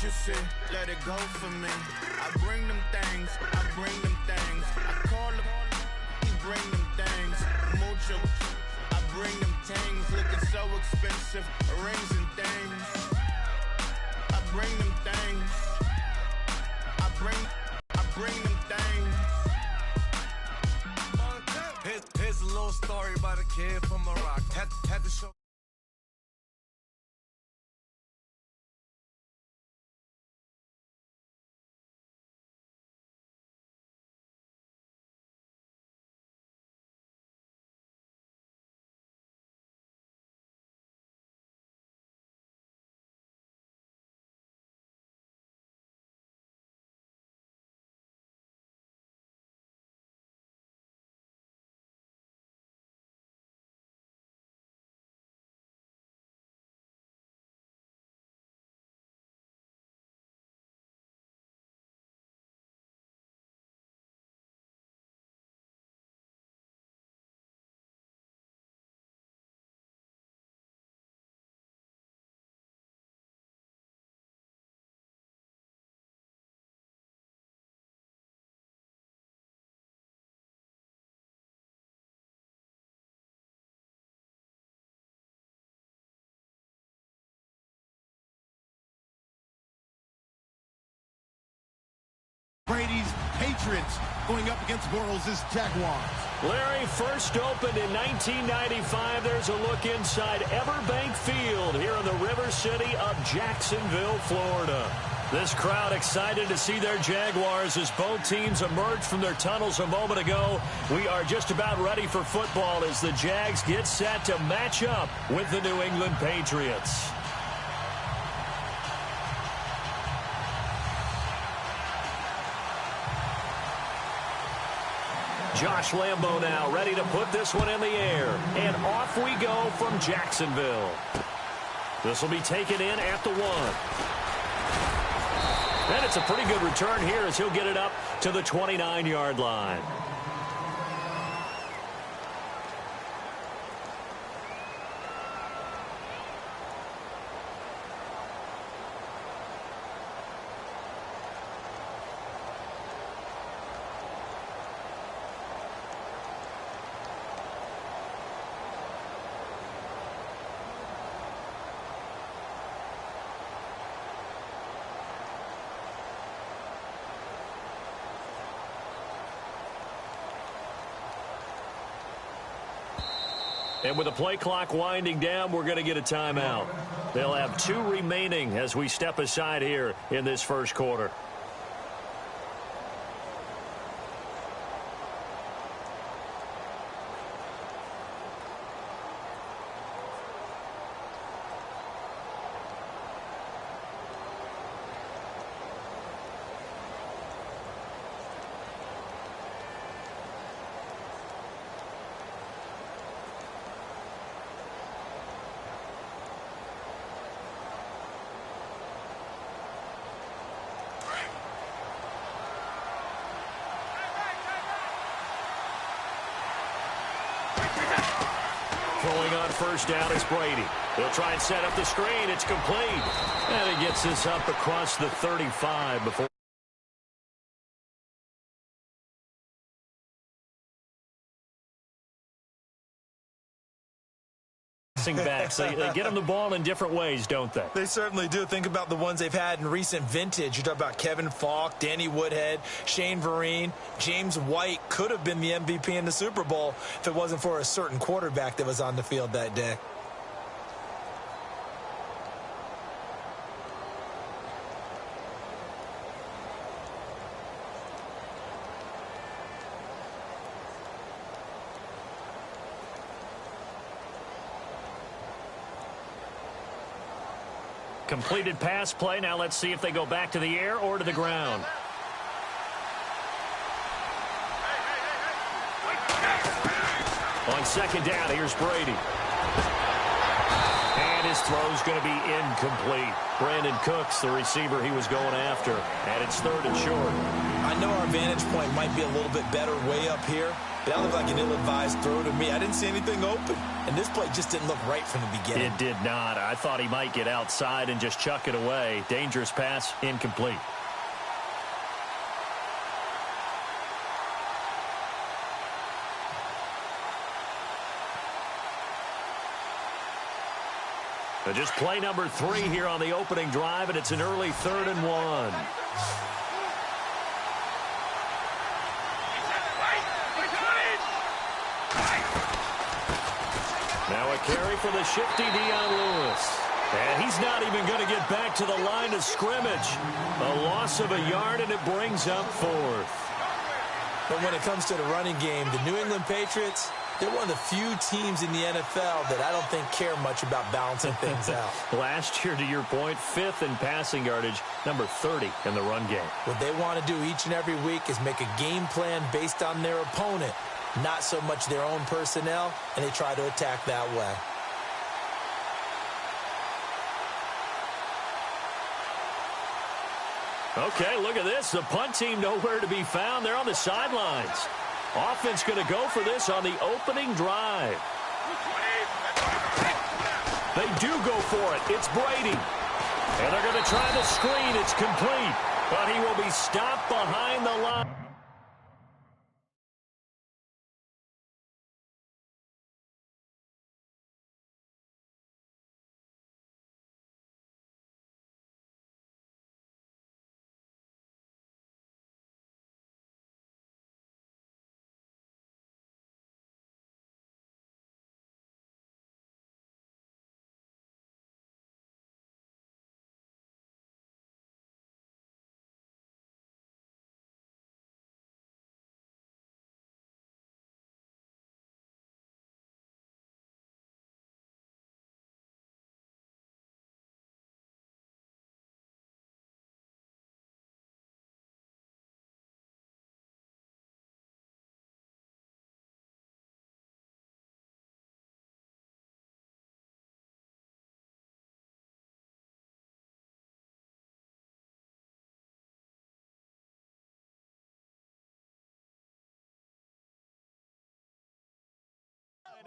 you see, let it go for me. I bring them things, I bring them things. I call them, he bring them things. Mucho, I bring them things. Looking so expensive, rings and things. I bring them things. I bring them things. Here's a little story about a kid from Morocco. Had to show. Brady's Patriots going up against Bortles' Jaguars. Larry, first opened in 1995. There's a look inside Everbank Field here in the River City of Jacksonville, Florida. This crowd excited to see their Jaguars as both teams emerged from their tunnels a moment ago. We are just about ready for football as the Jags get set to match up with the New England Patriots. Josh Lambo now ready to put this one in the air. And off we go from Jacksonville. This will be taken in at the 1. And it's a pretty good return here as he'll get it up to the 29-yard line. And with the play clock winding down, we're going to get a timeout. They'll have 2 remaining as we step aside here in this first quarter. Throwing on first down is Brady. He'll try and set up the screen. It's complete. And he gets this up across the 35 before. Backs. They get them the ball in different ways, don't they? They certainly do. Think about the ones they've had in recent vintage. You talk about Kevin Falk, Danny Woodhead, Shane Vereen, James White could have been the MVP in the Super Bowl if it wasn't for a certain quarterback that was on the field that day. Completed pass play. Now let's see if they go back to the air or to the ground. On second down, here's Brady. And his throw's going to be incomplete. Brandon Cooks, the receiver he was going after, and it's 3rd and short. I know our vantage point might be a little bit better way up here, but that looked like an ill-advised throw to me. I didn't see anything open, and this play just didn't look right from the beginning. It did not. I thought he might get outside and just chuck it away. Dangerous pass, incomplete. Just play number 3 here on the opening drive, and it's an early 3rd and 1. Now a carry for the shifty Dion Lewis. And he's not even going to get back to the line of scrimmage. A loss of a yard, and it brings up 4th. But when it comes to the running game, the New England Patriots, they're one of the few teams in the NFL that I don't think care much about balancing things out. Last year, to your point, 5th in passing yardage, number 30 in the run game. What they want to do each and every week is make a game plan based on their opponent, not so much their own personnel, and they try to attack that way. Okay, look at this. The punt team nowhere to be found. They're on the sidelines. Offense going to go for this on the opening drive. They do go for it. It's Brady. And they're going to try the screen. It's complete. But he will be stopped behind the line.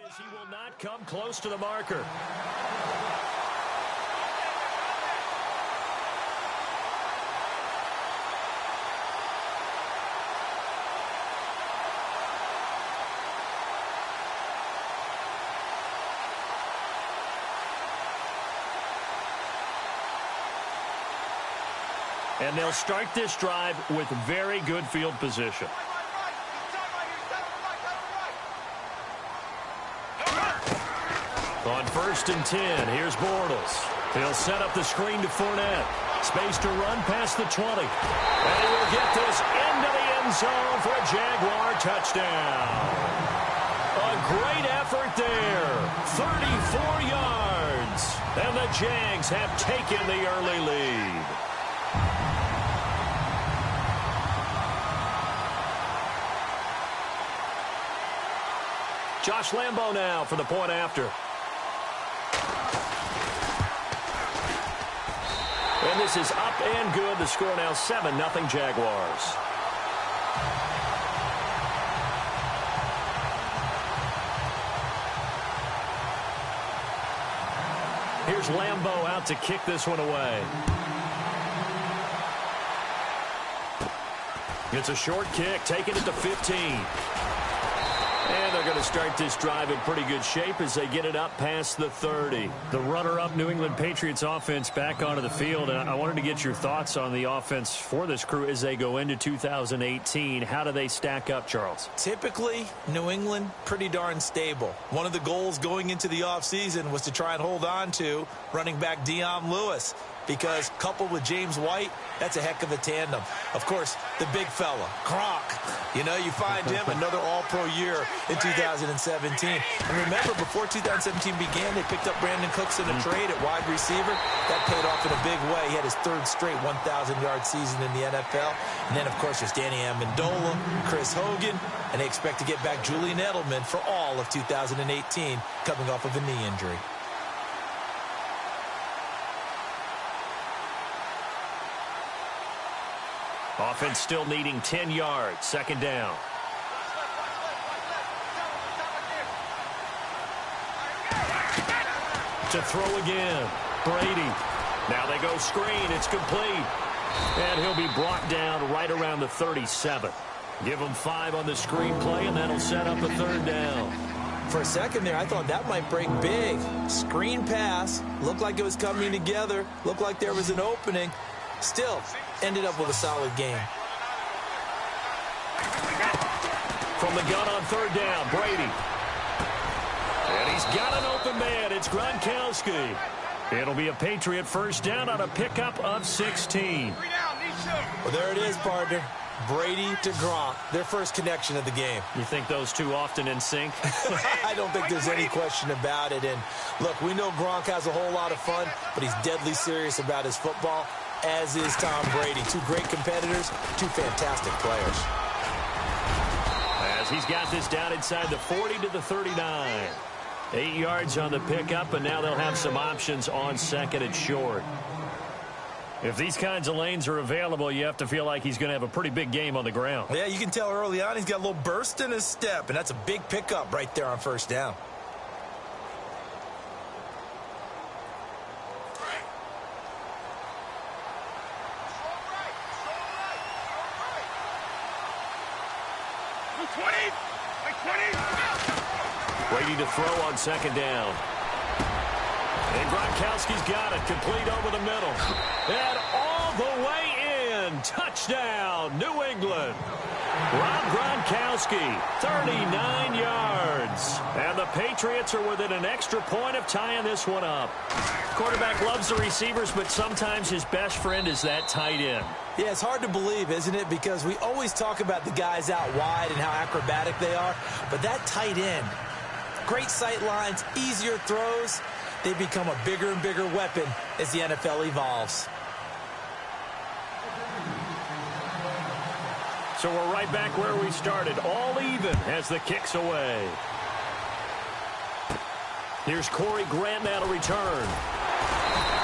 As he will not come close to the marker. And they'll start this drive with very good field position. On 1st and 10, here's Bortles. He'll set up the screen to Fournette. Space to run past the 20. And he will get this into the end zone for a Jaguar touchdown. A great effort there. 34 yards. And the Jags have taken the early lead. Josh Lambo now for the point after. And this is up and good. The score now 7-0 Jaguars. Here's Lambo out to kick this one away. It's a short kick, taking it to 15. And they're going to start this drive in pretty good shape as they get it up past the 30. The runner-up New England Patriots offense back onto the field. And I wanted to get your thoughts on the offense for this crew as they go into 2018. How do they stack up, Charles? Typically, New England, pretty darn stable. One of the goals going into the offseason was to try and hold on to running back Dion Lewis, because coupled with James White, that's a heck of a tandem. Of course, the big fella, Gronk. You know, you find him another all-pro year in 2017. And remember, before 2017 began, they picked up Brandon Cooks in a trade at wide receiver. That paid off in a big way. He had his 3rd straight 1,000-yard season in the NFL. And then, of course, there's Danny Amendola, Chris Hogan, and they expect to get back Julian Edelman for all of 2018, coming off of a knee injury. Offense still needing 10 yards. Second down. To throw again. Brady. Now they go screen. It's complete. And he'll be brought down right around the 37. Give him 5 on the screen play, and that'll set up a third down. For a second there, I thought that might break big. Screen pass. Looked like it was coming together. Looked like there was an opening. Still, ended up with a solid game. From the gun on third down, Brady. And he's got an open man. It's Gronkowski. It'll be a Patriot first down on a pickup of 16. Well, there it is, partner. Brady to Gronk, their first connection of the game. You think those two often in sync? I don't think there's any question about it. And, look, we know Gronk has a whole lot of fun, but he's deadly serious about his football, as is Tom Brady. Two great competitors, two fantastic players. As he's got this down inside the 40 to the 39. 8 yards on the pickup, and now they'll have some options on second and short. If these kinds of lanes are available, you have to feel like he's going to have a pretty big game on the ground. Yeah, you can tell early on he's got a little burst in his step, and that's a big pickup right there on first down. Brady to throw on second down. And Gronkowski's got it. Complete over the middle. And all the way in. Touchdown, New England. Rob Gronkowski, 39 yards. And the Patriots are within an extra point of tying this one up. Quarterback loves the receivers, but sometimes his best friend is that tight end. Yeah, it's hard to believe, isn't it? Because we always talk about the guys out wide and how acrobatic they are. But that tight end, great sight lines, easier throws. They become a bigger and bigger weapon as the NFL evolves. So we're right back where we started, all even as the kick's away. Here's Corey Grant now to return.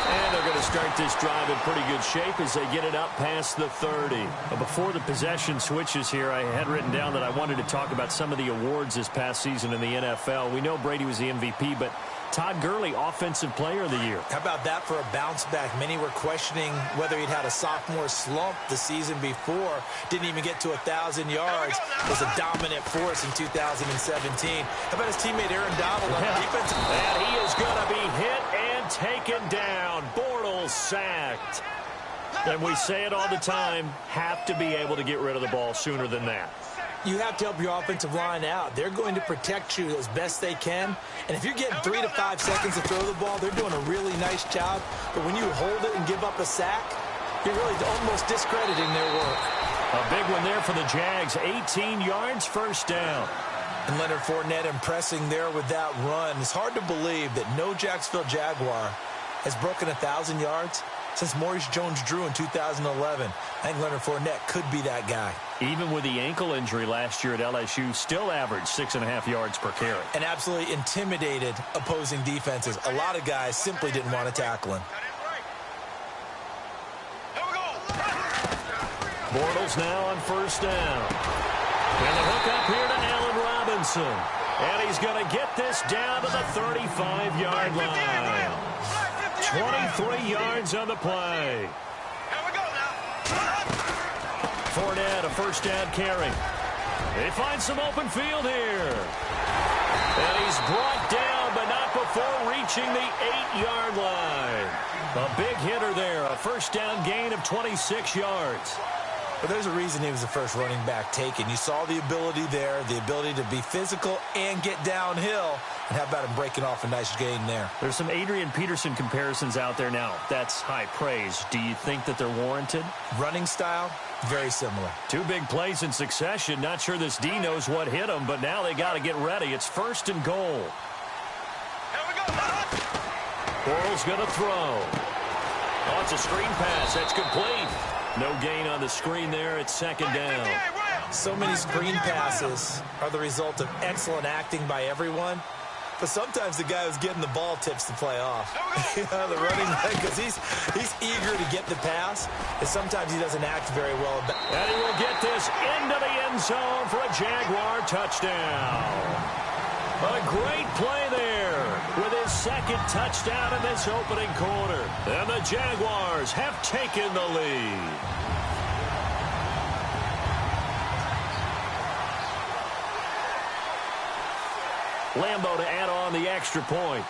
And they're going to start this drive in pretty good shape as they get it up past the 30. But before the possession switches here, I had written down that I wanted to talk about some of the awards this past season in the NFL. We know Brady was the MVP, but Todd Gurley, Offensive Player of the Year. How about that for a bounce back? Many were questioning whether he'd had a sophomore slump the season before. Didn't even get to 1,000 yards. Was a dominant force in 2017. How about his teammate Aaron Donald on defense? And he is going to be hit and taken down. Bortles sacked. And we say it all the time, have to be able to get rid of the ball sooner than that. You have to help your offensive line out. They're going to protect you as best they can. And if you're getting 3 to 5 seconds to throw the ball, they're doing a really nice job. But when you hold it and give up a sack, you're really almost discrediting their work. A big one there for the Jags. 18 yards, first down. And Leonard Fournette impressing there with that run. It's hard to believe that no Jacksonville Jaguar has broken 1,000 yards since Maurice Jones-Drew in 2011. I think Leonard Fournette could be that guy. Even with the ankle injury last year at LSU, still averaged 6.5 yards per carry. And absolutely intimidated opposing defenses. A lot of guys simply didn't want to tackle him. Bortles now on first down. And the hook up here to Allen Robinson. And he's going to get this down to the 35-yard line. 23 yards on the play. Fournette, a first down carry. They find some open field here. And he's brought down, but not before reaching the 8-yard line. A big hitter there, a first down gain of 26 yards. But there's a reason he was the first running back taken. You saw the ability there, the ability to be physical and get downhill. And how about him breaking off a nice gain there? There's some Adrian Peterson comparisons out there now. That's high praise. Do you think that they're warranted? Running style, very similar. 2 big plays in succession. Not sure this D knows what hit him, but now they got to get ready. It's first and goal. Bortles going to throw. Oh, it's a screen pass. That's complete. No gain on the screen there. It's second down. So many screen passes are the result of excellent acting by everyone. but sometimes the guy who's getting the ball tips the play off. The running back, because he's eager to get the pass, and sometimes he doesn't act very well. And he will get this into the end zone for a Jaguar touchdown. A great play there with his second touchdown in this opening quarter. And the Jaguars have taken the lead. Lambeau to add on the extra point.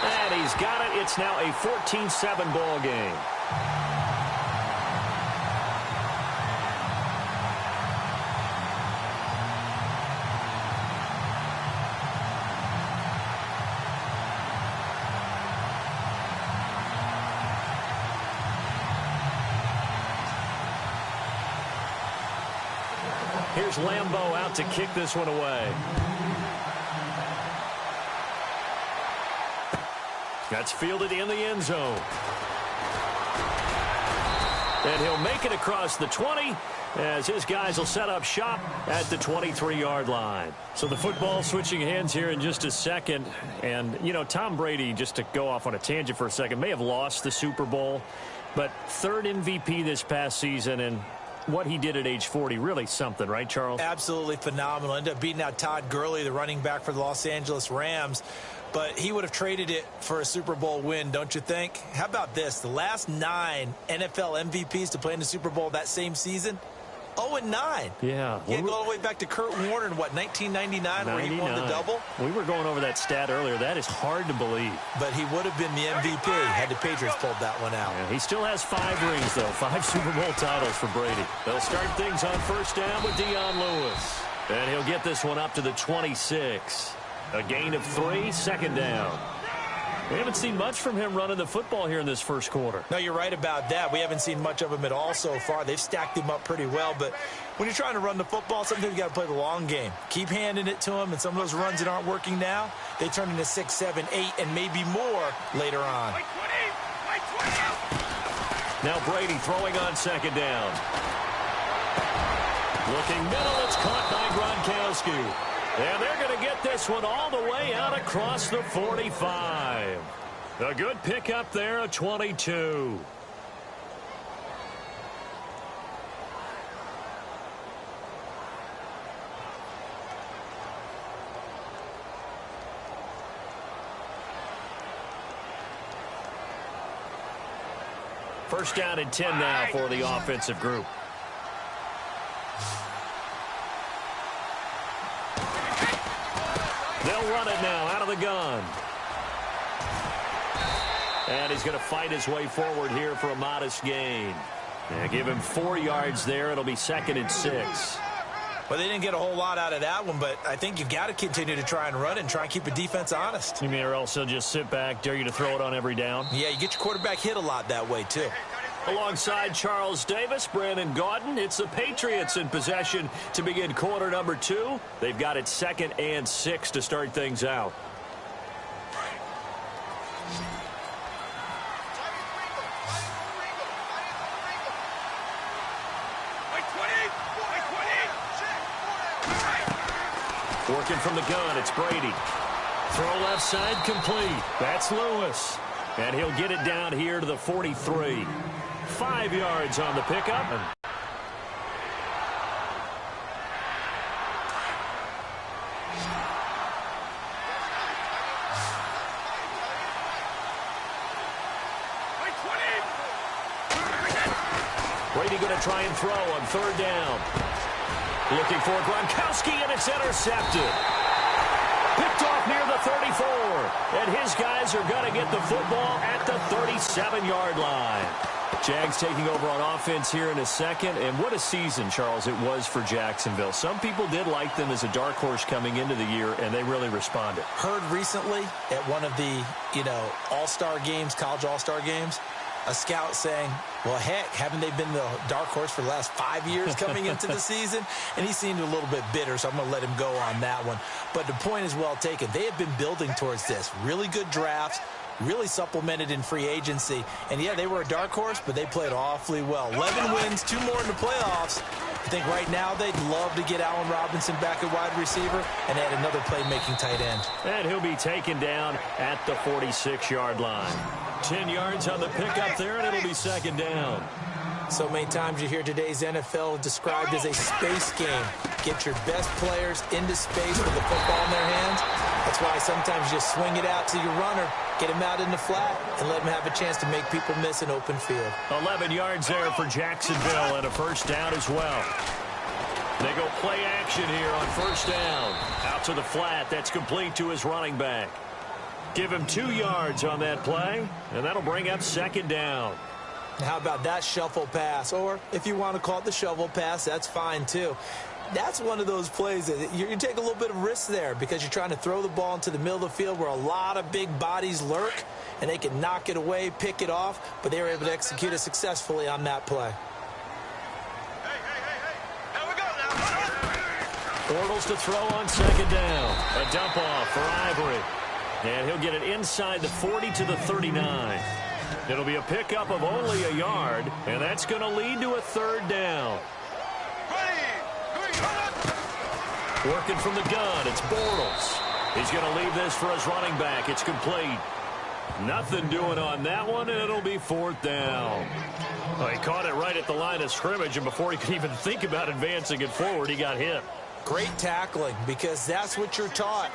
And he's got it. It's now a 14-7 ball game. Here's Lambeau out to kick this one away. That's fielded in the end zone. And he'll make it across the 20 as his guys will set up shop at the 23-yard line. So the football switching hands here in just a second. And, you know, Tom Brady, just to go off on a tangent for a second, may have lost the Super Bowl, but third MVP this past season, and what he did at age 40, really something, right, Charles? Absolutely phenomenal. Ended up beating out Todd Gurley, the running back for the Los Angeles Rams. But he would have traded it for a Super Bowl win, don't you think? How about this? The last 9 NFL MVPs to play in the Super Bowl that same season, 0-9. Yeah. You go all the way back to Kurt Warner in, what, 1999, where he won the double? We were going over that stat earlier. That is hard to believe. But he would have been the MVP had the Patriots pulled that one out. Yeah, he still has 5 rings, though. 5 Super Bowl titles for Brady. They'll start things on first down with Dion Lewis. And he'll get this one up to the 26. A gain of 3, second down. We haven't seen much from him running the football here in this first quarter. No, you're right about that. We haven't seen much of him at all so far. They've stacked him up pretty well, but when you're trying to run the football, sometimes you got to play the long game. Keep handing it to him, and some of those runs that aren't working now, they turn into 6, 7, 8, and maybe more later on. Now Brady throwing on second down. Looking middle, it's caught by Gronkowski. And they're going to get this one all the way out across the 45. A good pickup there, a 22. First down and 10 now for the offensive group. They'll run it now out of the gun. And he's going to fight his way forward here for a modest gain. Yeah, give him 4 yards there. It'll be 2nd and 6. Well, they didn't get a whole lot out of that one, but I think you've got to continue to try and run and try and keep the defense honest. You mean, or else he'll just sit back, dare you to throw it on every down? Yeah, you get your quarterback hit a lot that way, too. Alongside Charles Davis, Brandon Gaudin, it's the Patriots in possession to begin quarter number 2. They've got it 2nd and 6 to start things out. Working from the gun, it's Brady. Throw left side complete. That's Lewis. And he'll get it down here to the 43. 5 yards on the pickup. Brady going to try and throw on third down. Looking for Gronkowski, and it's intercepted. Picked off near the 34. And his guys are going to get the football at the 37-yard line. Jags taking over on offense here in a second. And what a season, Charles, it was for Jacksonville. Some people did like them as a dark horse coming into the year, and they really responded. Heard recently at one of the, all-star games, college all-star games, a scout saying, well, heck, haven't they been the dark horse for the last 5 years coming into the season? And he seemed a little bit bitter, so I'm going to let him go on that one. But the point is well taken. They have been building towards this. Really good drafts, really supplemented in free agency. And, yeah, they were a dark horse, but they played awfully well. 11 wins, 2 more in the playoffs. I think right now they'd love to get Allen Robinson back at wide receiver and add another playmaking tight end. And he'll be taken down at the 46-yard line. 10 yards on the pickup there, and it'll be second down. So many times you hear today's NFL described as a space game. Get your best players into space with the football in their hands. That's why sometimes you just swing it out to your runner, get him out in the flat, and let him have a chance to make people miss an open field. 11 yards there for Jacksonville and a first down as well. They go play action here on first down. Out to the flat. That's complete to his running back. Give him 2 yards on that play, and that'll bring up second down. How about that shuffle pass? Or if you want to call it the shovel pass, that's fine too. That's one of those plays that you take a little bit of risk there because you're trying to throw the ball into the middle of the field where a lot of big bodies lurk, and they can knock it away, pick it off, but they were able to execute it successfully on that play. Bortles to throw on second down. A dump off for Ivory. And he'll get it inside the 40 to the 39. It'll be a pickup of only a yard, and that's going to lead to a third down. Working from the gun, it's Bortles. He's going to leave this for his running back. It's complete. Nothing doing on that one, and it'll be fourth down. Well, he caught it right at the line of scrimmage, and before he could even think about advancing it forward, he got hit. Great tackling, because that's what you're taught.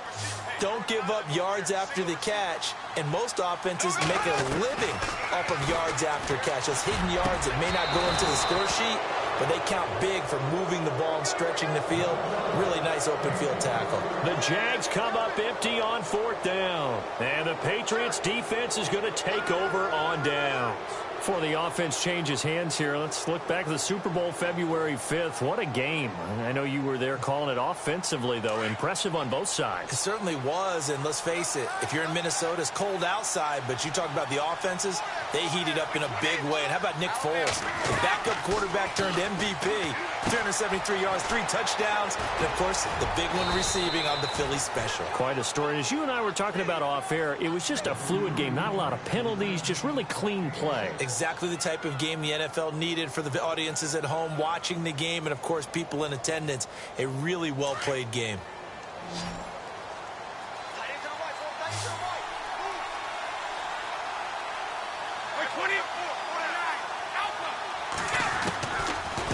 Don't give up yards after the catch, and most offenses make a living off of yards after catch. Those hidden yards that may not go into the score sheet, but they count big for moving the ball and stretching the field. Really nice open field tackle. The Jags come up empty on fourth down, and the Patriots defense is going to take over on downs. Before the offense changes hands here, let's look back at the Super Bowl February 5th. What a game. I know you were there calling it offensively, though. Impressive on both sides. It certainly was, and let's face it, if you're in Minnesota, it's cold outside, but you talk about the offenses, they heated up in a big way. And how about Nick Foles? The backup quarterback turned MVP, 373 yards, 3 touchdowns, and, of course, the big one receiving on the Philly special. Quite a story. As you and I were talking about off air, it was just a fluid game, not a lot of penalties, just really clean play. Exactly the type of game the NFL needed for the audiences at home watching the game and, of course, people in attendance. A really well-played game.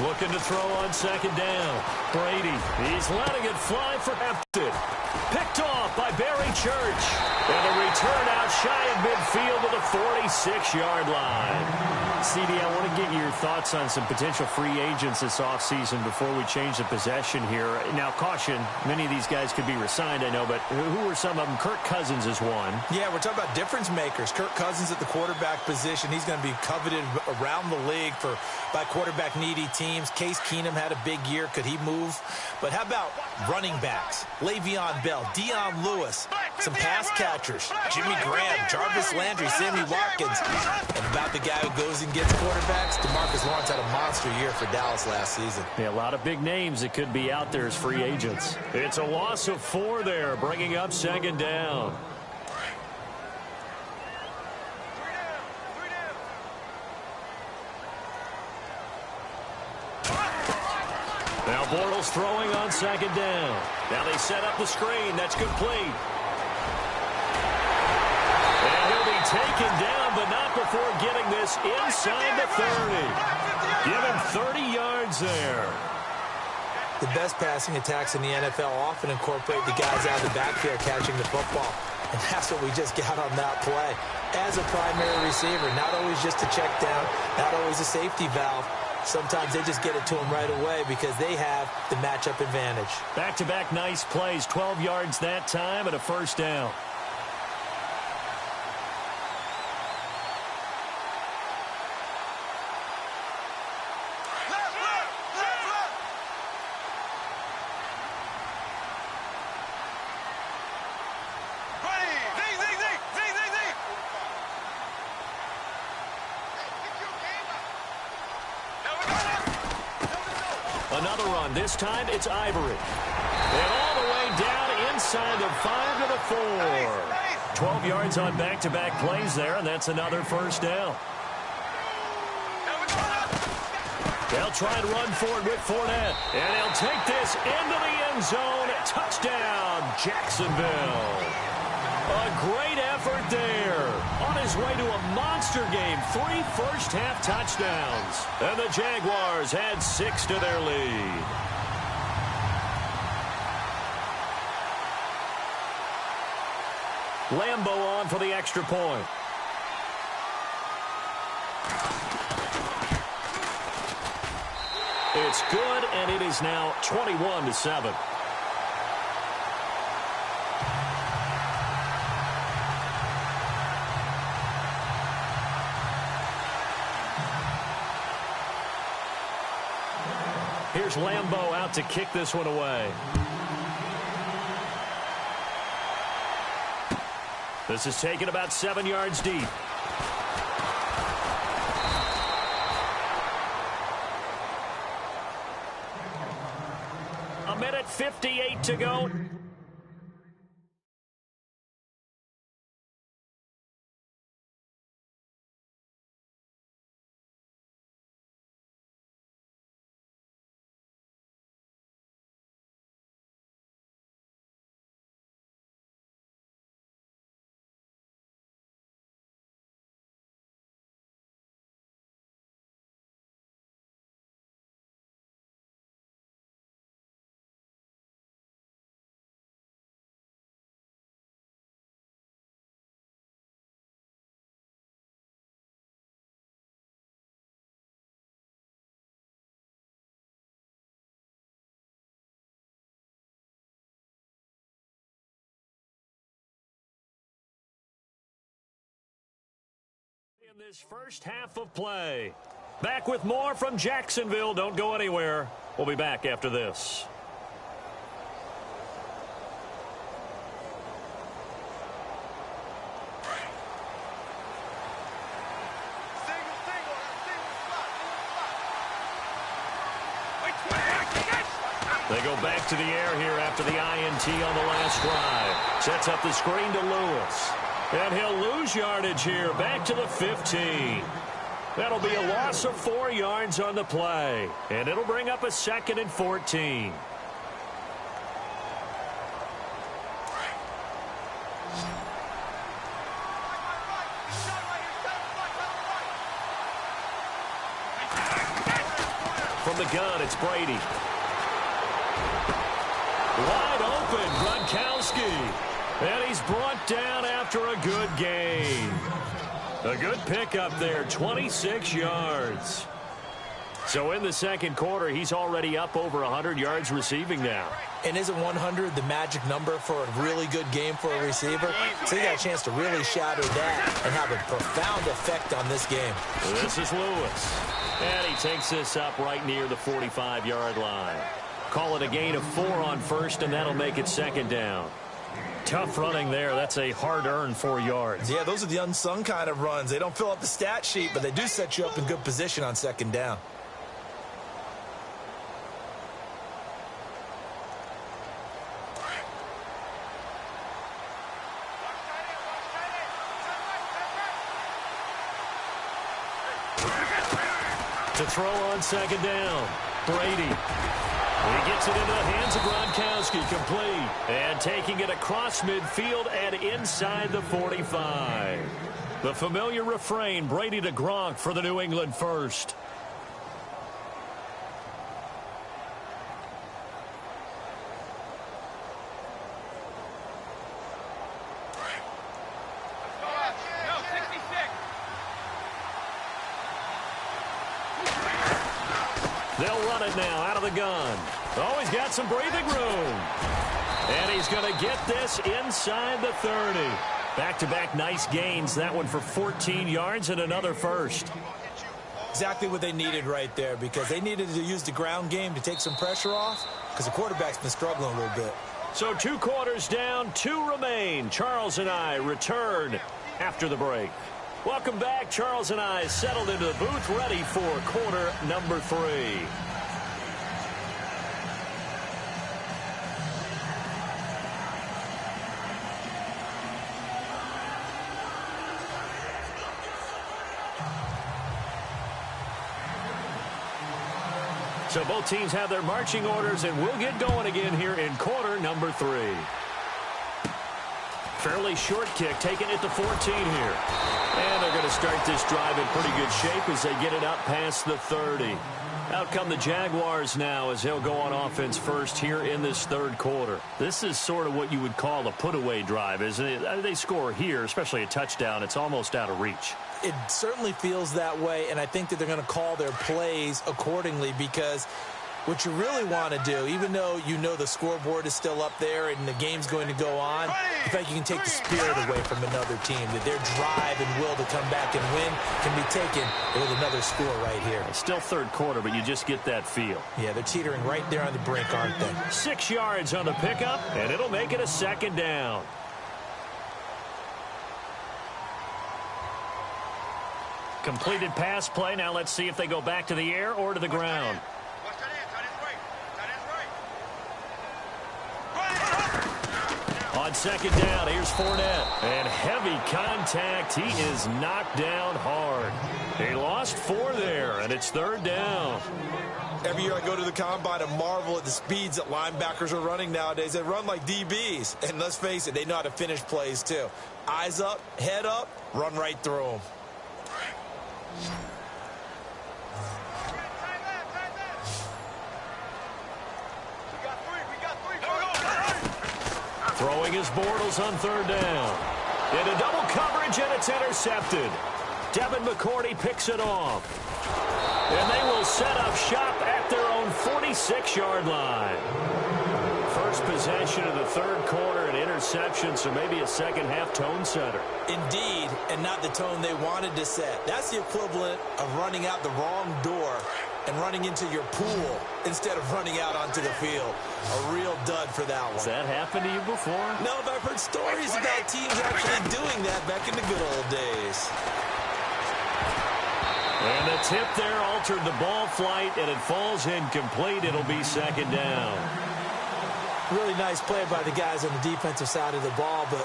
Looking to throw on second down. Brady, he's letting it fly for Hampton. Picked off by Barry Church. And a return out shy of midfield to the 46-yard line. CD, I want to get your thoughts on some potential free agents this offseason before we change the possession here. Now, caution, many of these guys could be re-signed, I know, but who are some of them? Kirk Cousins is one. Yeah, we're talking about difference makers. Kirk Cousins at the quarterback position. He's going to be coveted around the league by quarterback-needy teams. Case Keenum had a big year. Could he move? But how about running backs? Le'Veon Bell, Dion Lewis, some pass catchers, Jimmy Graham, Jarvis Landry, Sammy Watkins. And about the guy who goes and gets quarterbacks, DeMarcus Lawrence had a monster year for Dallas last season. Yeah, a lot of big names that could be out there as free agents. It's a loss of 4 there, bringing up second down. Now Bortles throwing on second down. Now they set up the screen. That's complete. And he'll be taken down, but not before getting this inside the 30. Give him 30 yards there. The best passing attacks in the NFL often incorporate the guys out of the backfield catching the football. And that's what we just got on that play. As a primary receiver, not always just a check down, not always a safety valve. Sometimes they just get it to them right away because they have the matchup advantage. Back-to-back nice plays, 12 yards that time and a first down. Another run. This time it's Ivory. And all the way down inside the 5 to the 4. 12 yards on back-to-back plays there, and that's another first down. They'll try and run forward with Fournette. And he'll take this into the end zone. Touchdown, Jacksonville. A great effort there. On his way to a monster game. 3 first-half touchdowns. And the Jaguars had 6 to their lead. Lambeau on for the extra point. It's good, and it is now 21-7. Here's Lambeau out to kick this one away. This is taken about 7 yards deep. A minute 58 to go. In this first half of play. Back with more from Jacksonville. Don't go anywhere. We'll be back after this. They go back to the air here after the INT on the last drive. Sets up the screen to Lewis. And he'll lose yardage here, back to the 15. That'll be a loss of 4 yards on the play. And it'll bring up a 2nd and 14. From the gun, it's Brady. Wide open, Gronkowski. And he's brought down after a good gain. A good pickup there, 26 yards. So in the second quarter, he's already up over 100 yards receiving now. And isn't 100 the magic number for a really good game for a receiver? So he got a chance to really shatter that and have a profound effect on this game. This is Lewis. And he takes this up right near the 45-yard line. Call it a gain of 4 on first, and that'll make it 2nd down. Tough running there. That's a hard-earned 4 yards. Yeah, those are the unsung kind of runs. They don't fill up the stat sheet, but they do set you up in good position on 2nd down. To throw on 2nd down, Brady. He gets it into the hands of Gronkowski, complete. And taking it across midfield and inside the 45. The familiar refrain, Brady to Gronk for the New England first. They'll run it now out of the gun. Oh, he's got some breathing room. And he's going to get this inside the 30. Back-to-back nice gains. That one for 14 yards and another first. Exactly what they needed right there, because they needed to use the ground game to take some pressure off, because the quarterback's been struggling a little bit. So 2 quarters down, 2 remain. Charles and I return after the break. Welcome back. Charles and I settled into the booth, ready for quarter number 3. So both teams have their marching orders, and we'll get going again here in quarter number 3. Fairly short kick, taking it to 14 here. And they're going to start this drive in pretty good shape as they get it up past the 30. Out come the Jaguars now as they'll go on offense first here in this third quarter. This is sort of what you would call a put-away drive, isn't it? They score here, especially a touchdown. It's almost out of reach. It certainly feels that way, and I think that they're going to call their plays accordingly because what you really want to do, even though you know the scoreboard is still up there and the game's going to go on, I think you can take the spirit away from another team, that their drive and will to come back and win can be taken with another score right here. It's still third quarter, but you just get that feel. Yeah, they're teetering right there on the brink, aren't they? 6 yards on the pickup, and it'll make it a second down. Completed pass play. Now let's see if they go back to the air or to the ground. On second down, here's Fournette. And heavy contact. He is knocked down hard. He lost 4 there, and it's third down. Every year I go to the combine and marvel at the speeds that linebackers are running nowadays. They run like DBs. And let's face it, they know how to finish plays too. Eyes up, head up, run right through them. Throwing his Bortles on third down. Into double coverage, and it's intercepted. Devin McCourty picks it off. And they will set up shop at their own 46-yard line. First possession of the third quarter, an interception, so maybe a second-half tone setter. Indeed, and not the tone they wanted to set. That's the equivalent of running out the wrong door and running into your pool instead of running out onto the field. A real dud for that one. Has that happened to you before? No, but I've heard stories about teams actually doing that back in the good old days. And the tip there altered the ball flight, and it falls incomplete. It'll be second down. Really nice play by the guys on the defensive side of the ball, but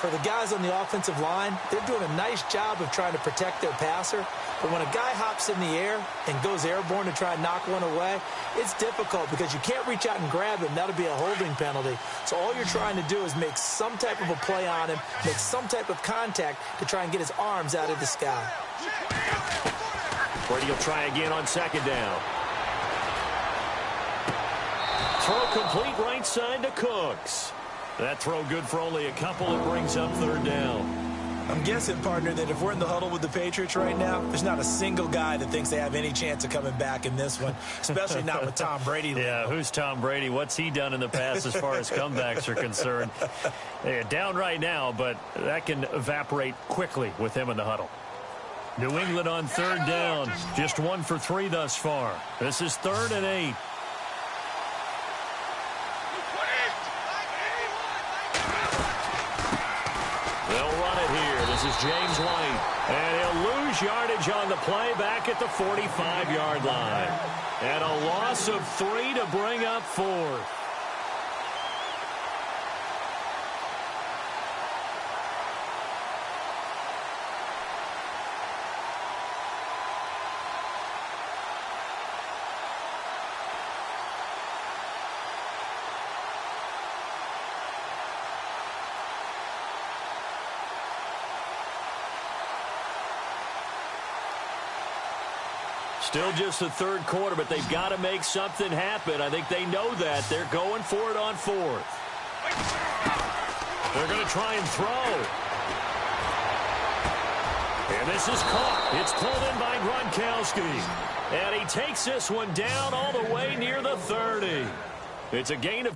for the guys on the offensive line, they're doing a nice job of trying to protect their passer. But when a guy hops in the air and goes airborne to try and knock one away, it's difficult because you can't reach out and grab him. That'll be a holding penalty. So all you're trying to do is make some type of a play on him, make some type of contact to try and get his arms out of the sky. Brady will try again on second down. Throw complete right side to Cooks. That throw good for only a couple. It brings up third down. I'm guessing, partner, that if we're in the huddle with the Patriots right now, there's not a single guy that thinks they have any chance of coming back in this one, especially not with Tom Brady. Yeah, who's Tom Brady? What's he done in the past as far as comebacks are concerned? Yeah, down right now, but that can evaporate quickly with him in the huddle. New England on third down. Just 1 for 3 thus far. This is 3rd and 8. They'll run it here. This is James White. And he'll lose yardage on the play back at the 45-yard line. And a loss of 3 to bring up 4th. Still just the third quarter, but they've got to make something happen. I think they know that. They're going for it on 4th. They're going to try and throw. And this is caught. It's pulled in by Gronkowski. And he takes this one down all the way near the 30. It's a gain of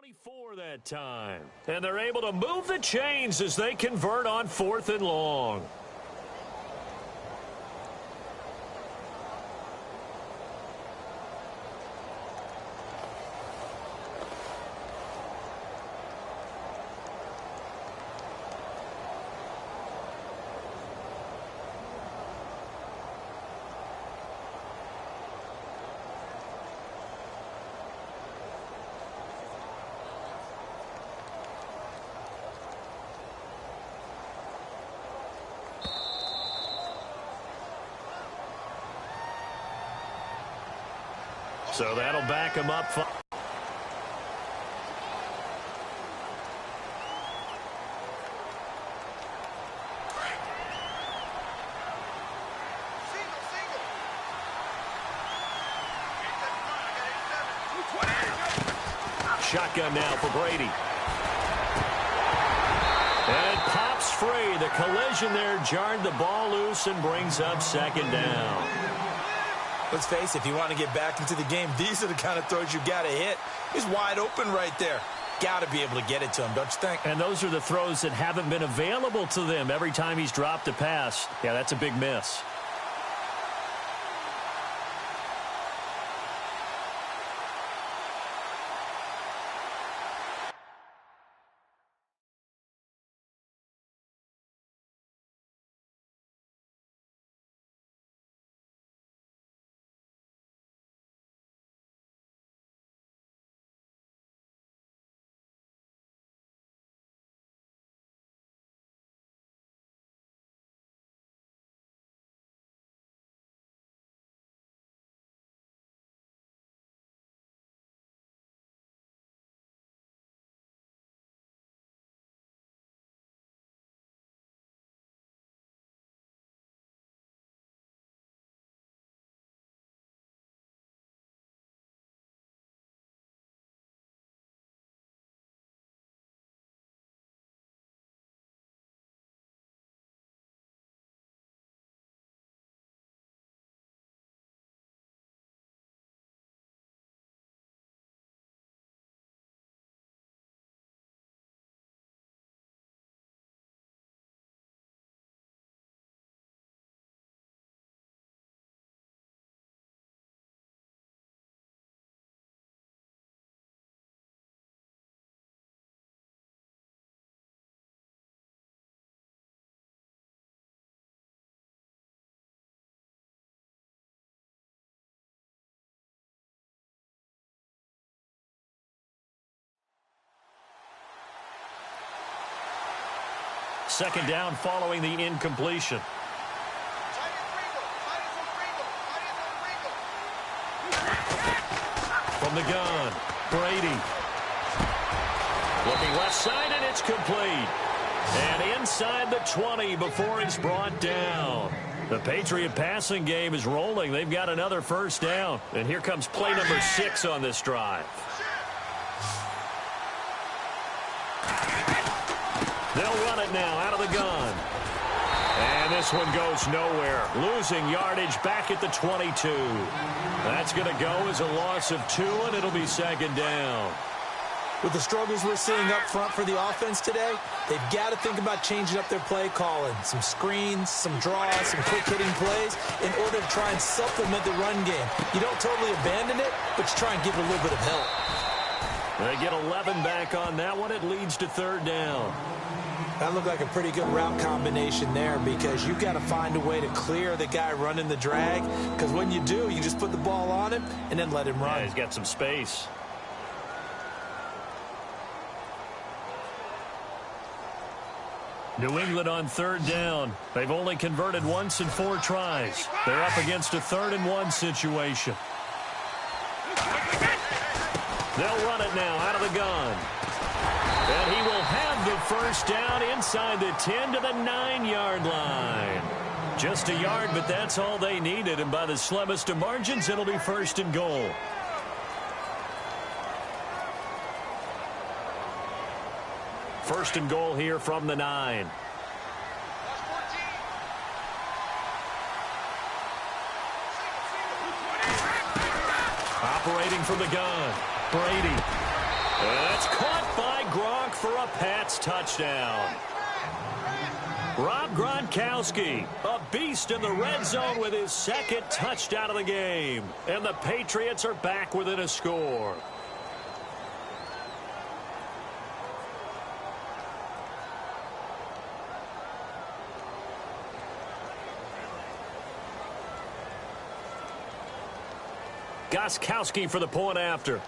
24 that time. And they're able to move the chains as they convert on 4th and long. So that'll back him up. Shotgun now for Brady. And it pops free. The collision there jarred the ball loose and brings up 2nd down. Let's face it, if you want to get back into the game, these are the kind of throws you got to hit. He's wide open right there. Got to be able to get it to him, don't you think? And those are the throws that haven't been available to them every time he's dropped a pass. Yeah, that's a big miss. Second down following the incompletion. From the gun, Brady. Looking left side, and it's complete. And inside the 20 before it's brought down. The Patriot passing game is rolling. They've got another first down. And here comes play number 6 on this drive. They'll run it now out of the gun. And this one goes nowhere. Losing yardage back at the 22. That's going to go as a loss of 2, and it'll be second down. With the struggles we're seeing up front for the offense today, they've got to think about changing up their play calling. Some screens, some draws, some quick-hitting plays in order to try and supplement the run game. You don't totally abandon it, but you try and give it a little bit of help. They get 11 back on that one. It leads to third down. That looked like a pretty good route combination there because you've got to find a way to clear the guy running the drag, because when you do, you just put the ball on him and then let him run. Yeah, he's got some space. New England on third down. They've only converted once in 4 tries. They're up against a 3rd-and-1 situation. They'll run it now out of the gun. And he will have the first down inside the 10 to the 9-yard line. Just a yard, but that's all they needed. And by the slimmest of margins, it'll be 1st and goal. First and goal here from the 9. Operating from the gun, Brady. That's caught by Gronk for a Pats touchdown. Rob Gronkowski, a beast in the red zone with his second touchdown of the game. And the Patriots are back within a score. Gronkowski for the point after.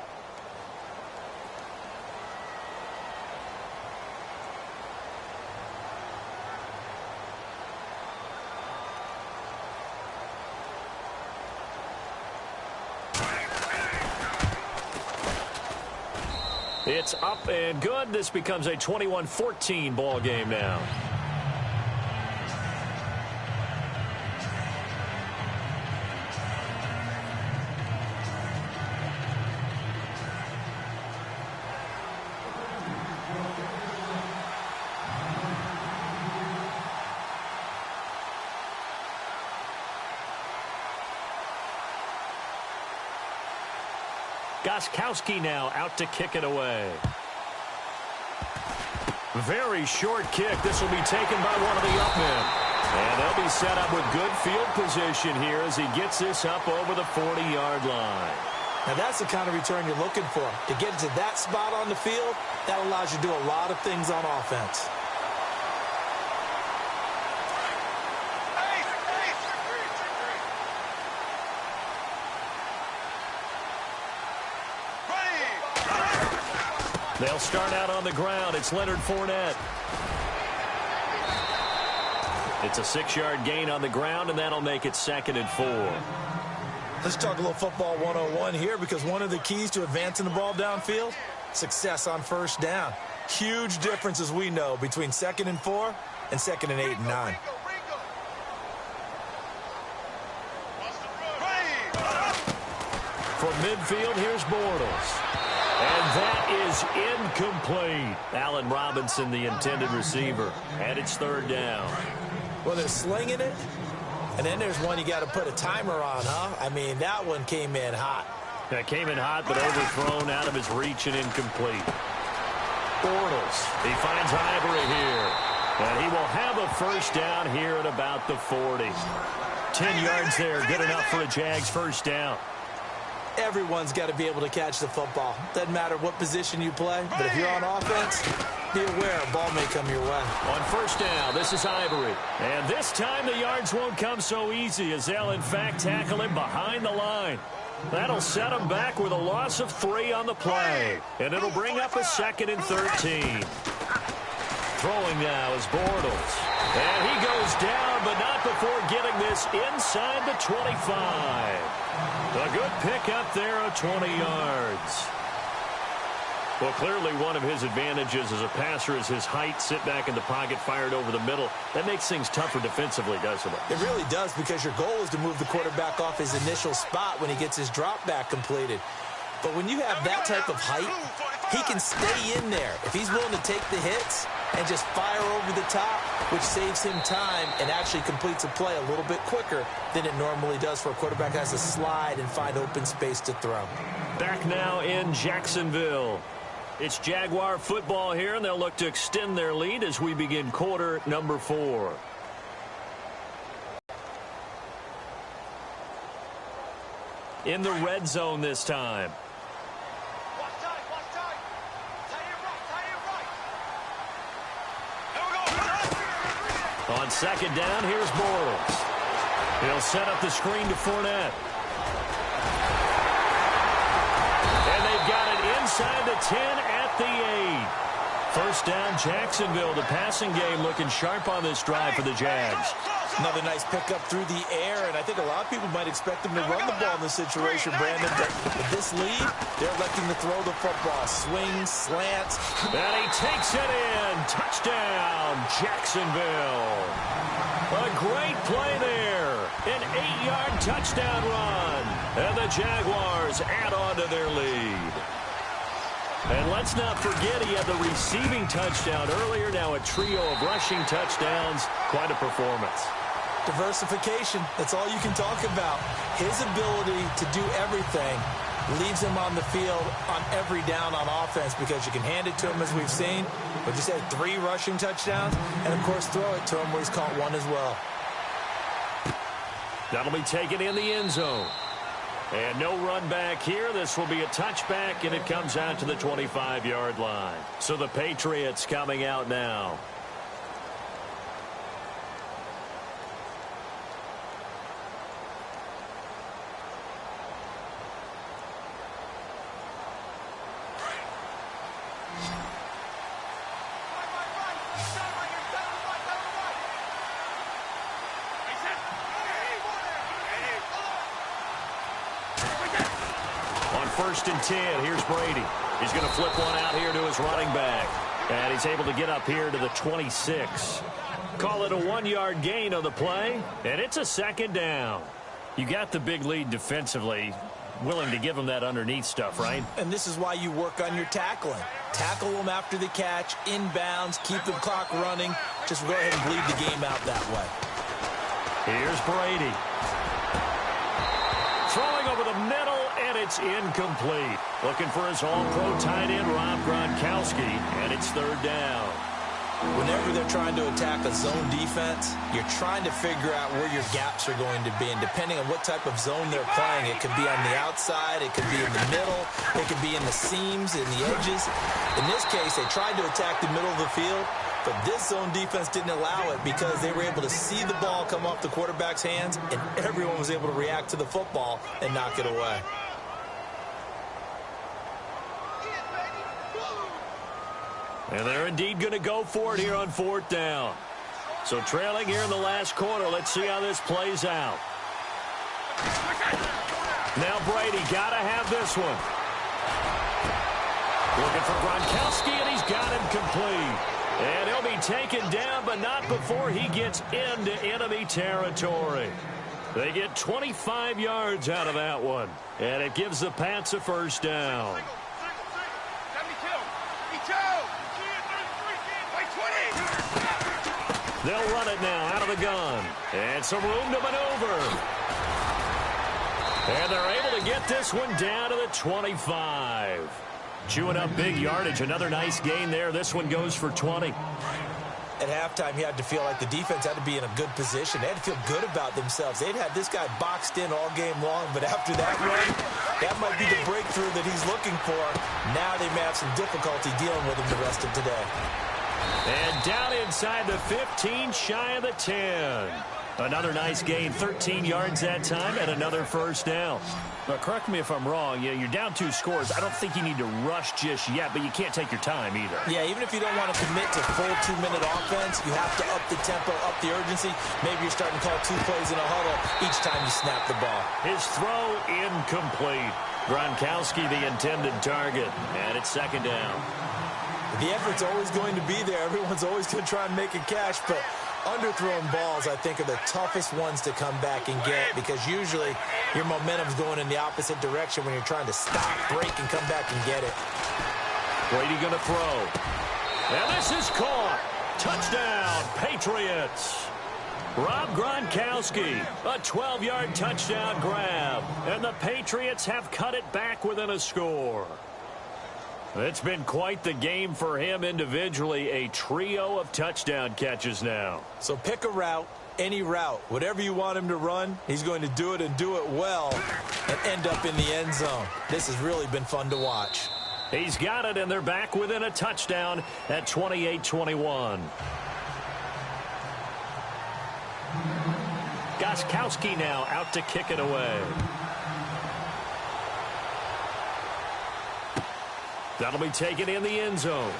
It's up and good. This becomes a 21-14 ball game now. Gronkowski now out to kick it away. Very short kick. This will be taken by one of the up men. And they'll be set up with good field position here as he gets this up over the 40-yard line. Now that's the kind of return you're looking for. To get to that spot on the field, that allows you to do a lot of things on offense. They'll start out on the ground. It's Leonard Fournette. It's a 6-yard gain on the ground, and that'll make it 2nd and 4. Let's talk a little football 101 here, because one of the keys to advancing the ball downfield, success on first down. Huge difference, as we know, between 2nd and 4 and 2nd and 8 and 9. From midfield, here's Bortles. And that is incomplete. Allen Robinson, the intended receiver. And it's 3rd down. Well, they're slinging it. And then there's one you got to put a timer on, huh? I mean, that one came in hot. That came in hot, but overthrown, out of his reach and incomplete. Bortles. He finds Ivory here. And he will have a first down here at about the 40. 10 yards there. Good enough for a Jags first down. Everyone's got to be able to catch the football. Doesn't matter what position you play, but if you're on offense, be aware a ball may come your way. On first down, this is Ivory. And this time the yards won't come so easy as they'll, in fact, tackle him behind the line. That'll set him back with a loss of 3 on the play. And it'll bring up a 2nd and 13. Throwing now is Bortles. And he goes down, but not before getting this inside the 25. A good pick up there of 20 yards. Well, clearly one of his advantages as a passer is his height. Sit back in the pocket, fired over the middle. That makes things tougher defensively, doesn't it? It really does, because your goal is to move the quarterback off his initial spot when he gets his drop back completed. But when you have that type of height, he can stay in there if he's willing to take the hits and just fire over the top, which saves him time and actually completes a play a little bit quicker than it normally does for a quarterback who has to slide and find open space to throw. Back now in Jacksonville. It's Jaguar football here, and they'll look to extend their lead as we begin quarter number 4. In the red zone this time. On second down, here's Bortles. He'll set up the screen to Fournette. And they've got it inside the 10 at the 8. First down, Jacksonville. The passing game looking sharp on this drive for the Jags. Another nice pickup through the air, and I think a lot of people might expect them to run the ball in this situation, Brandon. But with this lead, they're electing to throw the football. Swings, slants. And he takes it in. Touchdown, Jacksonville. A great play there. An 8-yard touchdown run. And the Jaguars add on to their lead. And let's not forget he had the receiving touchdown earlier. Now a trio of rushing touchdowns. Quite a performance. Diversification. That's all you can talk about. His ability to do everything leaves him on the field on every down on offense because you can hand it to him, as we've seen. But you say 3 rushing touchdowns, and, of course, throw it to him where he's caught 1 as well. That'll be taken in the end zone. And no run back here. This will be a touchback, and it comes out to the 25-yard line. So the Patriots coming out now. First and 10. Here's Brady. He's going to flip one out here to his running back. And he's able to get up here to the 26. Call it a 1-yard gain on the play. And it's a second down. You got the big lead defensively. Willing to give him that underneath stuff, right? And this is why you work on your tackling. Tackle them after the catch, inbounds, keep the clock running. Just go ahead and bleed the game out that way. Here's Brady. Throwing over the middle. It's incomplete. Looking for his all-pro tight end, Rob Gronkowski, and it's third down. Whenever they're trying to attack a zone defense, you're trying to figure out where your gaps are going to be. And depending on what type of zone they're playing, it could be on the outside, it could be in the middle, it could be in the seams, in the edges. In this case, they tried to attack the middle of the field, but this zone defense didn't allow it because they were able to see the ball come off the quarterback's hands, and everyone was able to react to the football and knock it away. And they're indeed going to go for it here on 4th down. So trailing here in the last quarter. Let's see how this plays out. Now Brady got to have this one. Looking for Gronkowski, and he's got him complete. And he'll be taken down, but not before he gets into enemy territory. They get 25 yards out of that one. And it gives the Pats a first down. They'll run it now out of the gun. And some room to maneuver. And they're able to get this one down to the 25. Chewing up big yardage. Another nice gain there. This one goes for 20. At halftime, you had to feel like the defense had to be in a good position. They had to feel good about themselves. They'd had this guy boxed in all game long, but after that run, that might be the breakthrough that he's looking for. Now they may have some difficulty dealing with him the rest of today. And down inside the 15, shy of the 10. Another nice gain, 13 yards that time, and another first down. But correct me if I'm wrong, you're down 2 scores. I don't think you need to rush just yet, but you can't take your time either. Yeah, even if you don't want to commit to full 2-minute offense, you have to up the tempo, up the urgency. Maybe you're starting to call 2 plays in a huddle each time you snap the ball. His throw incomplete. Gronkowski the intended target, and it's second down. The effort's always going to be there. Everyone's always going to try and make a catch, but underthrown balls, I think, are the toughest ones to come back and get because usually your momentum's going in the opposite direction when you're trying to stop, break, and come back and get it. Brady going to throw. And this is caught. Touchdown, Patriots. Rob Gronkowski, a 12-yard touchdown grab. And the Patriots have cut it back within a score. It's been quite the game for him individually. A trio of touchdown catches now. So pick a route, any route. Whatever you want him to run, he's going to do it and do it well and end up in the end zone. This has really been fun to watch. He's got it, and they're back within a touchdown at 28-21. Gronkowski now out to kick it away. That'll be taken in the end zone.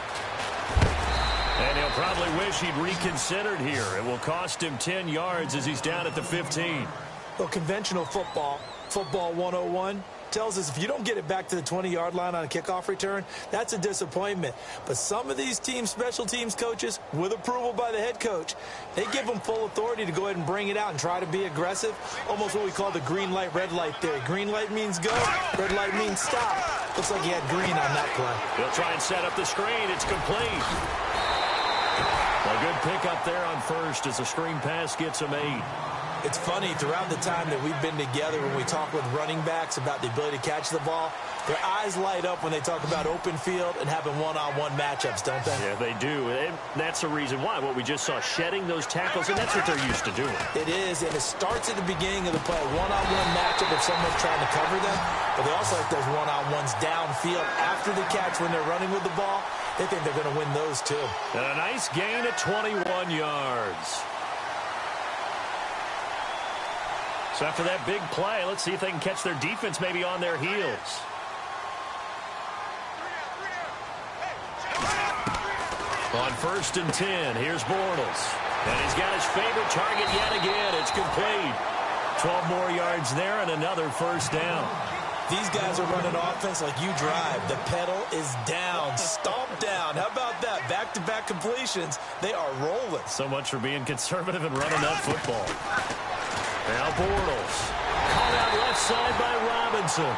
And he'll probably wish he'd reconsidered here. It will cost him 10 yards as he's down at the 15. Well, conventional football 101, tells us if you don't get it back to the 20-yard line on a kickoff return, that's a disappointment. But some of these teams, special teams coaches, with approval by the head coach, they give them full authority to go ahead and bring it out and try to be aggressive, almost what we call the green light, red light theory. Green light means go, red light means stop. Looks like he had green on that play. He'll try and set up the screen. It's complete. A good pickup there on first as the screen pass gets him 8. It's funny, throughout the time that we've been together, when we talk with running backs about the ability to catch the ball, their eyes light up when they talk about open field and having one-on-one matchups, don't they? Yeah, they do. And that's the reason why. What we just saw, shedding those tackles, and that's what they're used to doing. It is, and it starts at the beginning of the play. One-on-one matchup if someone's trying to cover them, but they also like those one-on-ones downfield after the catch when they're running with the ball. They think they're going to win those, too. And a nice gain at 21 yards. So after that big play, let's see if they can catch their defense maybe on their heels. On 1st and 10, here's Bortles. And he's got his favorite target yet again. It's complete. 12 more yards there and another first down. These guys are running offense like you drive. The pedal is down, stomped down. How about that? Back-to-back completions. They are rolling. So much for being conservative and running that football. Now Bortles. Caught out left side by Robinson.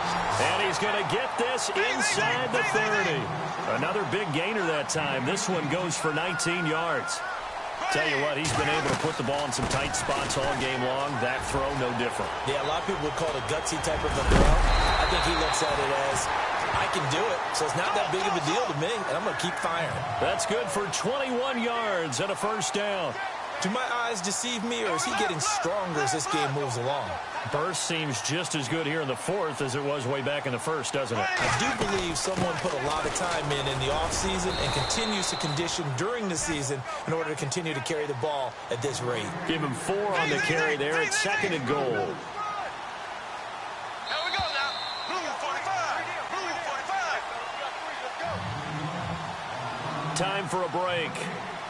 And he's going to get this inside the 30. Another big gainer that time. This one goes for 19 yards. Tell you what, he's been able to put the ball in some tight spots all game long. That throw, no different. Yeah, a lot of people would call it a gutsy type of a throw. I think he looks at it as, I can do it, so it's not that big of a deal to me, and I'm going to keep firing. That's good for 21 yards and a first down. Do my eyes deceive me, or is he getting stronger as this game moves along? Burst seems just as good here in the fourth as it was way back in the first, doesn't it? I do believe someone put a lot of time in the offseason and continues to condition during the season in order to continue to carry the ball at this rate. Give him 4 on the carry there. It's 2nd and goal. Time for a break.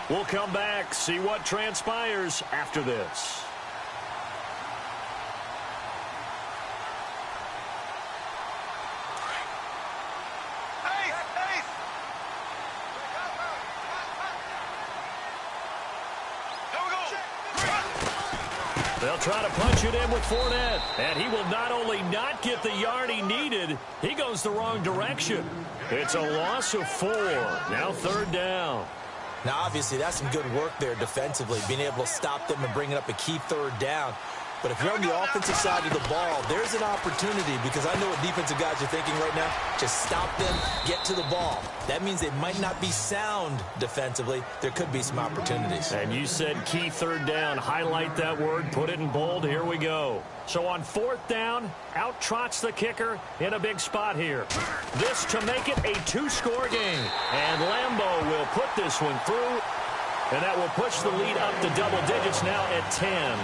We'll come back, see what transpires after this. They'll try to punch it in with Fournette. And he will not only not get the yard he needed, he goes the wrong direction. It's a loss of 4. Now 3rd down. Now, obviously, that's some good work there defensively, being able to stop them and bringing up a key 3rd down. But if you're on the offensive side of the ball, there's an opportunity, because I know what defensive guys are thinking right now. Just stop them, get to the ball. That means they might not be sound defensively. There could be some opportunities. And you said key 3rd down. Highlight that word, put it in bold. Here we go. So on 4th down, out trots the kicker in a big spot here. This to make it a 2-score game. And Lambeau will put this one through. And that will push the lead up to double digits now at 10.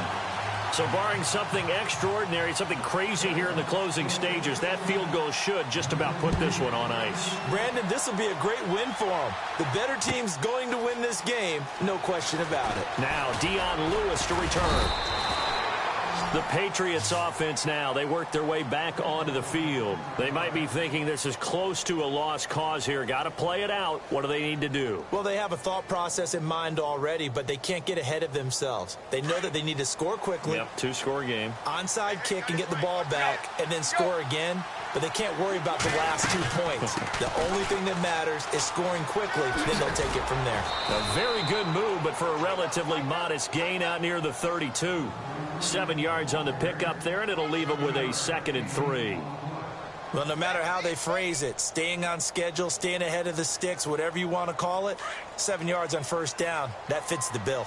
So barring something extraordinary, something crazy here in the closing stages, that field goal should just about put this one on ice. Brandon, this will be a great win for them. The better team's going to win this game, no question about it. Now Dion Lewis to return. The Patriots offense now, they work their way back onto the field. They might be thinking this is close to a lost cause here. Got to play it out. What do they need to do? Well, they have a thought process in mind already, but they can't get ahead of themselves. They know that they need to score quickly. Yep, 2-score game. Onside kick and get the ball back and then score again. But they can't worry about the last 2 points. The only thing that matters is scoring quickly, then they'll take it from there. A very good move, but for a relatively modest gain out near the 32. 7 yards on the pickup there, and it'll leave them with a 2nd and 3. Well, no matter how they phrase it, staying on schedule, staying ahead of the sticks, whatever you want to call it, 7 yards on 1st down, that fits the bill.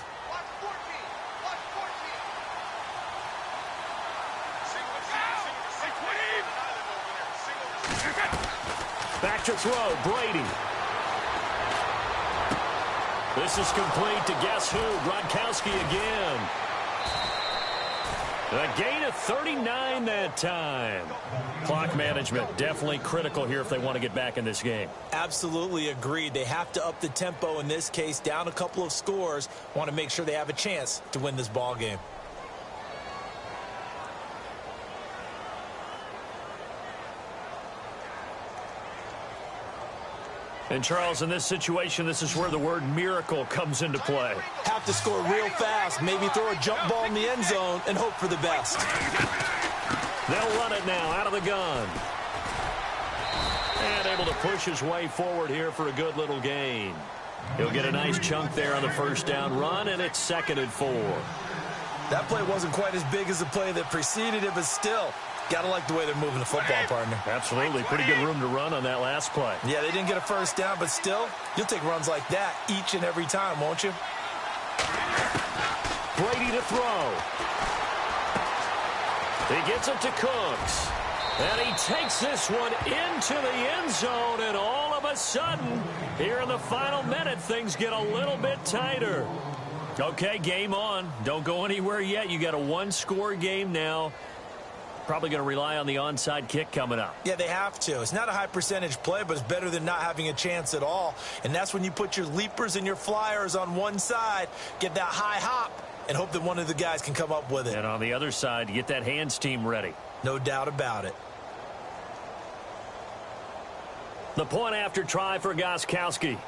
Back to throw, Brady. This is complete to guess who? Gronkowski again. A gain of 39 that time. Clock management definitely critical here if they want to get back in this game. Absolutely agreed. They have to up the tempo in this case, down a couple of scores. Want to make sure they have a chance to win this ball game. And, Charles, in this situation, this is where the word miracle comes into play. Have to score real fast, maybe throw a jump ball in the end zone and hope for the best. They'll run it now out of the gun. And able to push his way forward here for a good little gain. He'll get a nice chunk there on the 1st down run, and it's 2nd and 4. That play wasn't quite as big as the play that preceded it, but still, got to like the way they're moving the football, partner. Absolutely. Pretty good room to run on that last play. Yeah, they didn't get a first down, but still, you'll take runs like that each and every time, won't you? Brady to throw. He gets it to Cooks. And he takes this one into the end zone, and all of a sudden, here in the final minute, things get a little bit tighter. Okay, game on. Don't go anywhere yet. You got a one-score game now. Probably going to rely on the onside kick coming up. Yeah, they have to. It's not a high-percentage play, but it's better than not having a chance at all. And that's when you put your leapers and your flyers on one side, get that high hop, and hope that one of the guys can come up with it. And on the other side, get that hands team ready. No doubt about it. The point after try for Gostkowski.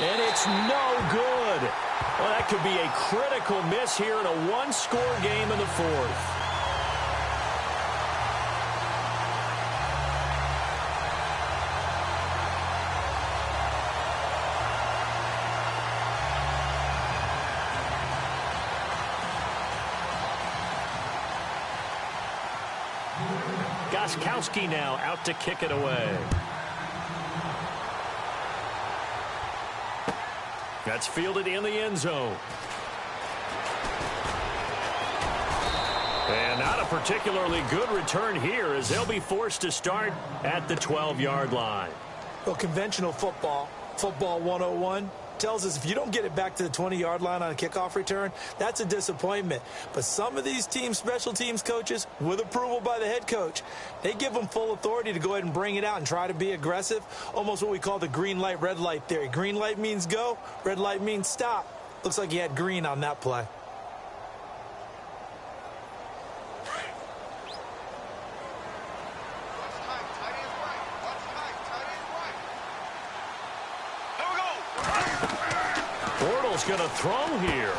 And it's no good. Well, that could be a critical miss here in a one-score game in the fourth. Gostkowski now out to kick it away. That's fielded in the end zone. And not a particularly good return here as they'll be forced to start at the 12-yard line. Well, conventional football 101, tells us if you don't get it back to the 20-yard line on a kickoff return, that's a disappointment. But some of these teams, special teams coaches, with approval by the head coach, they give them full authority to go ahead and bring it out and try to be aggressive, almost what we call the green light, red light theory. Green light means go, red light means stop. Looks like he had green on that play. Going to throw here.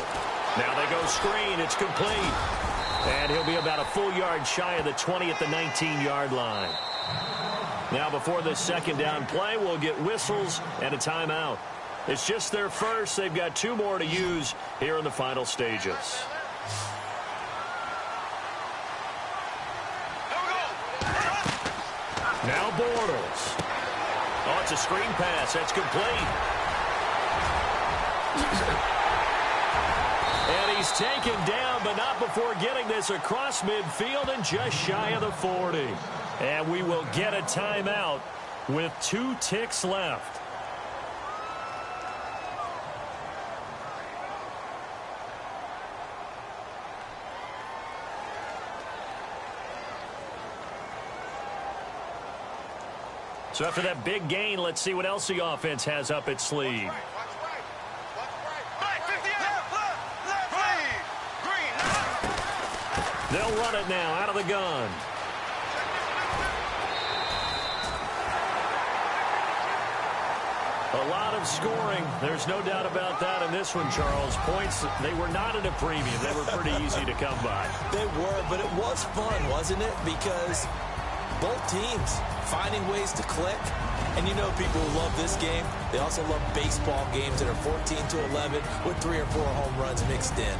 Now they go screen. It's complete. And he'll be about a full yard shy of the 20 at the 19-yard line. Now before this second down play, we'll get whistles and a timeout. It's just their first. They've got two more to use here in the final stages. Now Bortles. Oh, it's a screen pass. That's complete. And he's taken down, but not before getting this across midfield and just shy of the 40. And we will get a timeout with 2 ticks left. So after that big gain, let's see what else the offense has up its sleeve. They'll run it now out of the gun. A lot of scoring. There's no doubt about that in this one, Charles. Points, they were not at a premium. They were pretty easy to come by. They were, but it was fun, wasn't it? Because both teams finding ways to click. And you know people who love this game, they also love baseball games that are 14-11 with 3 or 4 home runs mixed in.